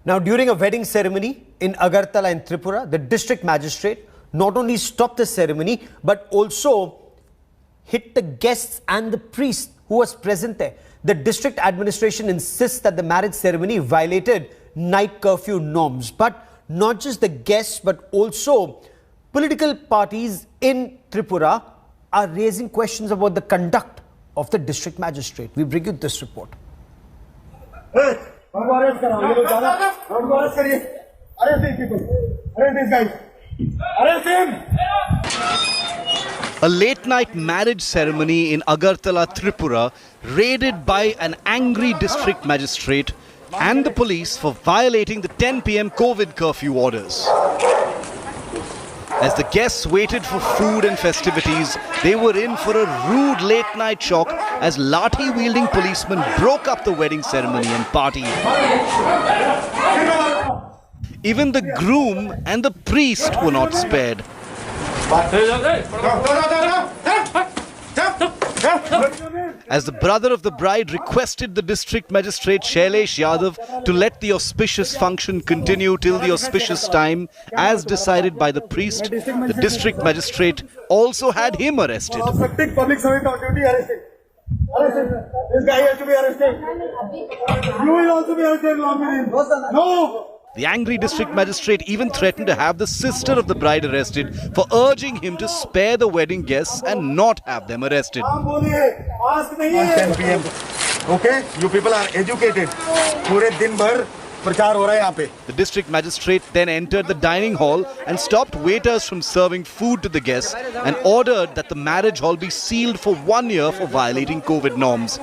Now, during a wedding ceremony in Agartala in Tripura, the district magistrate not only stopped the ceremony but also hit the guests and the priest who was present there. The district administration insists that the marriage ceremony violated night curfew norms. But not just the guests but also political parties in Tripura are raising questions about the conduct of the district magistrate. We bring you this report. Arrest these people. Arrest these guys. Arrest him. A late-night marriage ceremony in Agartala, Tripura, raided by an angry district magistrate and the police for violating the 10 p.m. COVID curfew orders. As the guests waited for food and festivities, they were in for a rude late-night shock as lathi-wielding policemen broke up the wedding ceremony and party. Even the groom and the priest were not spared. As the brother of the bride requested the district magistrate Sailesh Yadav to let the auspicious function continue till the auspicious time, as decided by the priest, the district magistrate also had him arrested. Public service on duty, arrested. Arrested. This guy has to be arrested. You will also be arrested along with him. No! The angry district magistrate even threatened to have the sister of the bride arrested for urging him to spare the wedding guests and not have them arrested. 10 p.m. Okay, you people are educated. The district magistrate then entered the dining hall and stopped waiters from serving food to the guests and ordered that the marriage hall be sealed for 1 year for violating COVID norms.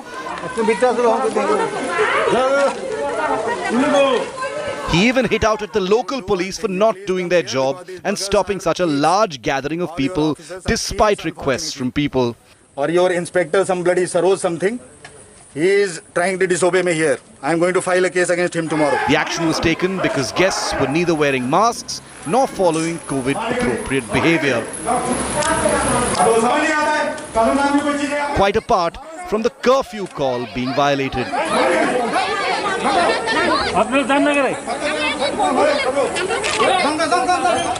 He even hit out at the local police for not doing their job and stopping such a large gathering of people despite requests from people. Or your inspector, some bloody Saroj something, he is trying to disobey me here. I am going to file a case against him tomorrow. The action was taken because guests were neither wearing masks nor following COVID-appropriate behavior. Quite apart from the curfew call being violated.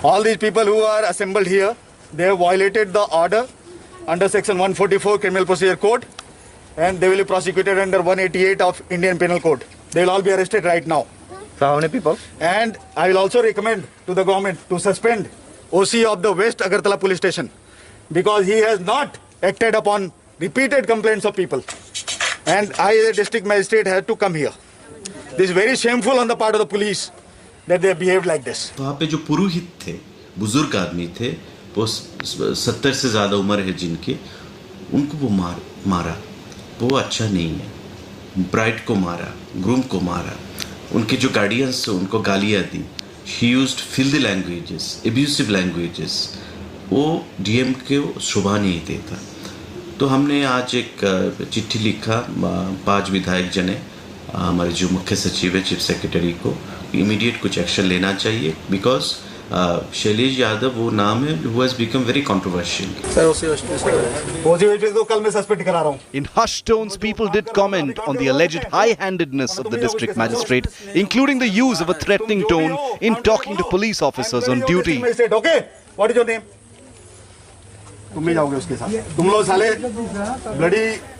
All these people who are assembled here, they have violated the order under section 144 Criminal Procedure Code, and they will be prosecuted under 188 of Indian Penal Code. They will all be arrested right now. So how many people? And I will also recommend to the government to suspend OC of the West Agartala police station because he has not acted upon repeated complaints of people. And I as a district magistrate had to come here. This is very shameful on the part of the police that they have behaved like this. वहाँ पे जो पुरोहित थे, बुजुर्ग आदमी थे, वो 70 से ज़्यादा उम्र है जिनकी, उनको वो मारा, वो अच्छा नहीं है. ब्राइड को मारा, ग्रूम को मारा, उनके जो गार्डियंस उनको गालियाँ दी. He used filthy languages, abusive languages. वो डीएम के शोभा नहीं देता. तो हमने आज एक चिट्ठी लिखा 5 विधायक जने हमारे जो मुख्य सचिव है चीफ सेक्रेटरी को इमीडिएट कुछ एक्शन लेना चाहिए बिकॉज शैलेश यादव वो नाम है who has become very controversial. कल मैं सस्पेंड करा रहा हूं. In hushed tones, people did comment on the alleged high-handedness of the district magistrate, including the use of a threatening tone in talking to police officers on duty. Okay, what is your name?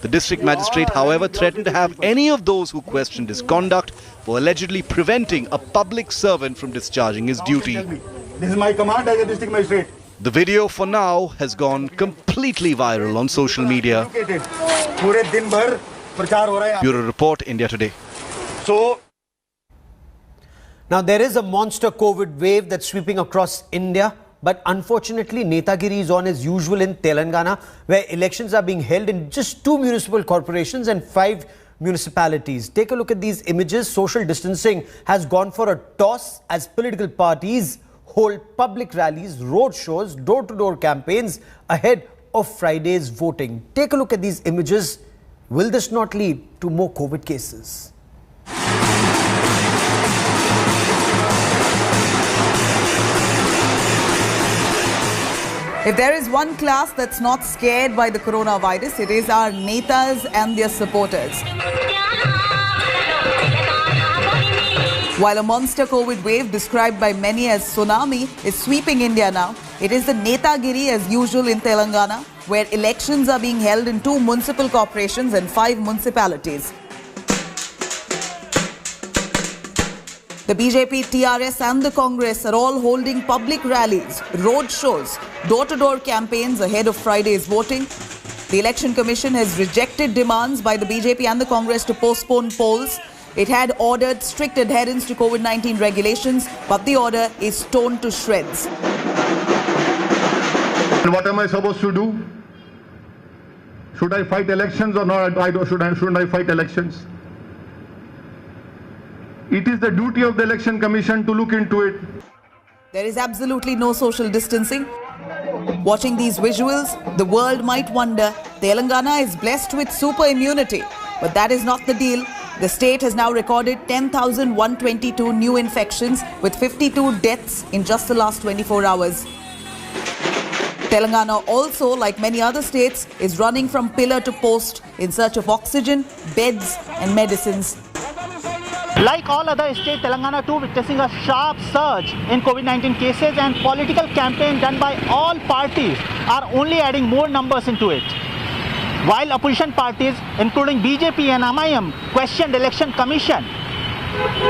The district magistrate, however, threatened to have any of those who questioned his conduct for allegedly preventing a public servant from discharging his duty. This is my command as a district magistrate. The video for now has gone completely viral on social media. Bureau Report, India Today. So, now there is a monster COVID wave that's sweeping across India. But unfortunately, Netagiri is on as usual in Telangana, where elections are being held in just 2 municipal corporations and 5 municipalities. Take a look at these images. Social distancing has gone for a toss as political parties hold public rallies, road shows, door-to-door campaigns ahead of Friday's voting. Take a look at these images. Will this not lead to more COVID cases? If there is one class that's not scared by the coronavirus, it is our netas and their supporters. While a monster COVID wave described by many as tsunami is sweeping India now, it is the Netagiri as usual in Telangana, where elections are being held in 2 municipal corporations and 5 municipalities. The BJP, TRS and the Congress are all holding public rallies, road shows, door-to-door campaigns ahead of Friday's voting. The Election Commission has rejected demands by the BJP and the Congress to postpone polls. It had ordered strict adherence to COVID-19 regulations, but the order is torn to shreds. And what am I supposed to do? Should I fight elections or not? Shouldn't I fight elections? It is the duty of the Election Commission to look into it. There is absolutely no social distancing. Watching these visuals, the world might wonder, Telangana is blessed with super immunity. But that is not the deal. The state has now recorded 10,122 new infections with 52 deaths in just the last 24 hours. Telangana also, like many other states, is running from pillar to post in search of oxygen, beds and medicines. Like all other states, Telangana too witnessing a sharp surge in COVID-19 cases, and political campaign done by all parties are only adding more numbers into it. While opposition parties, including BJP and MIM, questioned Election Commission,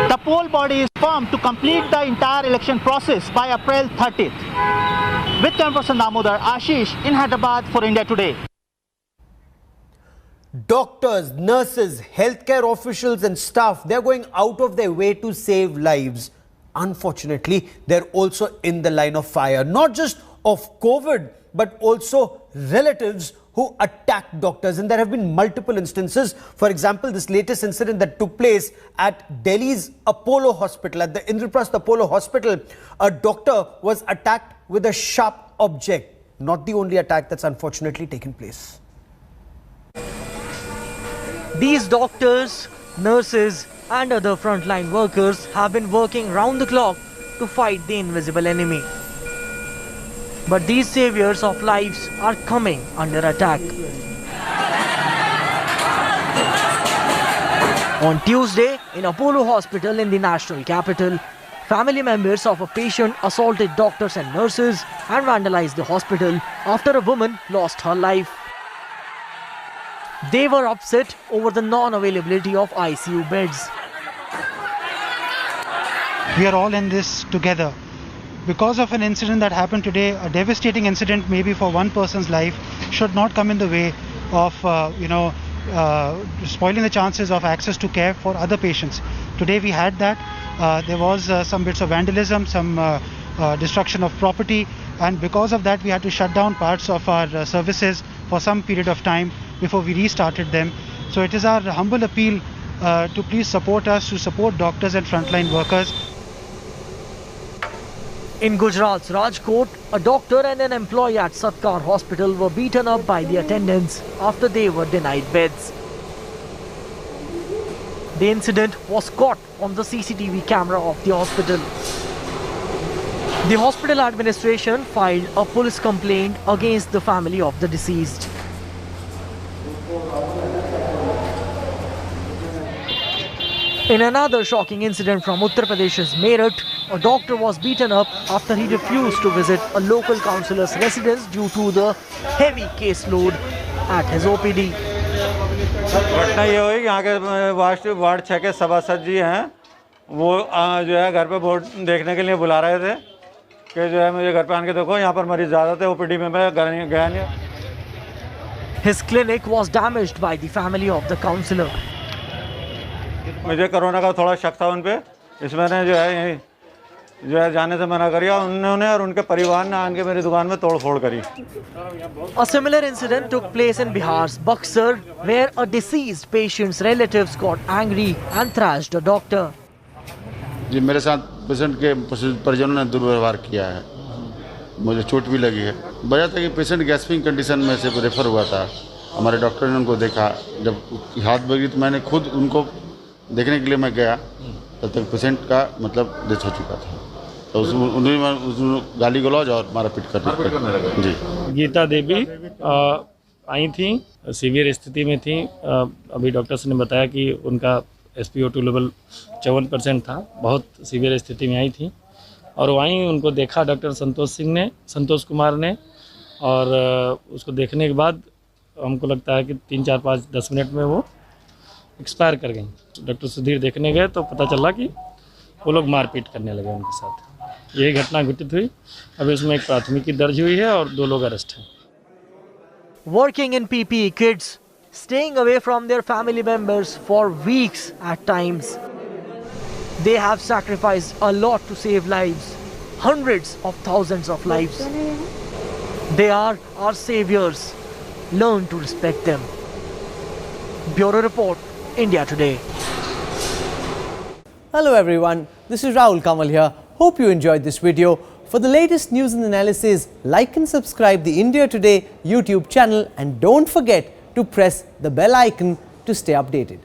the poll body is firm to complete the entire election process by April 30th. With 10% Damodar, Ashish in Hyderabad for India Today. Doctors, nurses, healthcare officials and staff, they're going out of their way to save lives. Unfortunately, they're also in the line of fire, not just of COVID, but also relatives who attack doctors. And there have been multiple instances. For example, this latest incident that took place at Delhi's Apollo Hospital, at the Indraprasth Apollo Hospital, a doctor was attacked with a sharp object. Not the only attack that's unfortunately taken place. These doctors, nurses and other frontline workers have been working round the clock to fight the invisible enemy. But these saviors of lives are coming under attack. On Tuesday, in Apollo Hospital in the national capital, family members of a patient assaulted doctors and nurses and vandalized the hospital after a woman lost her life. They were upset over the non-availability of ICU beds. We are all in this together. Because of an incident that happened today, a devastating incident maybe for one person's life, should not come in the way of, spoiling the chances of access to care for other patients. Today we had that. There was some bits of vandalism, some destruction of property, and because of that we had to shut down parts of our services for some period of time before we restarted them. So it is our humble appeal to please support us, to support doctors and frontline workers. In Gujarat's Rajkot, a doctor and an employee at Satkar Hospital were beaten up by the attendants after they were denied beds. The incident was caught on the CCTV camera of the hospital. The hospital administration filed a police complaint against the family of the deceased. In another shocking incident from Uttar Pradesh's Meerut, a doctor was beaten up after he refused to visit a local councillor's residence due to the heavy caseload at his OPD. घटना ये हुई यहाँ के ward 6 के सभासद जी हैं, वो जो है घर पे वोट देखने के लिए बुला रहे थे कि जो है मुझे घर पे आके देखो, यहाँ पर मरीज ज़्यादा थे, ओपीडी में मैं गया नहीं. His clinic was damaged by the family of the councillor. मुझे कोरोना का थोड़ा शक था उन पे, इसमें ने जो है जाने से मना करिया उन्होंने और उनके परिवार ने आके मेरी दुकान में तोड़फोड़ करी. A similar incident took place in Bihar's Buxar, where a deceased patient's relatives got angry and thrashed a doctor. जी मेरे साथ पेशेंट के परिजनों ने दुर्व्यवहार किया है, मुझे चोट भी लगी है. वजह था कि पेशेंट गैस्पिंग कंडीशन में से रेफर हुआ था. हमारे डॉक्टर ने उनको देखा, जब हाथ बगी तो मैंने खुद उनको देखने के लिए मैं गया, तब तक पेशेंट का मतलब डेथ हो चुका था. तो उन्होंने गाली गलौज और मारा पीट कर जी. गीता देवी आई थी, सीवियर स्थिति में थी. अभी डॉक्टर्स ने बताया कि उनका SpO2 लेवल 54% था, बहुत सीवियर स्थिति में आई थी और वहीं उनको देखा डॉक्टर संतोष कुमार ने और उसको देखने के बाद हमको लगता है कि 3, 4, 5, 10 मिनट में वो एक्सपायर कर गई। डॉक्टर सुधीर देखने गए तो पता चला कि वो लोग मारपीट करने लगे उनके साथ। यही घटना घटित हुई। अभी उसमें एक प्राथमिकी दर्ज हुई है और 2 लोग अरेस्ट हैं। Working in PPE kits, staying away from their family members for weeks at times. They have sacrificed a lot to save lives, hundreds of thousands of lives. They are our saviors. Learn to respect them. Bureau Report, India Today. Hello everyone, this is Rahul Kamal here. Hope you enjoyed this video. For the latest news and analysis, like and subscribe the India Today YouTube channel and don't forget to press the bell icon to stay updated.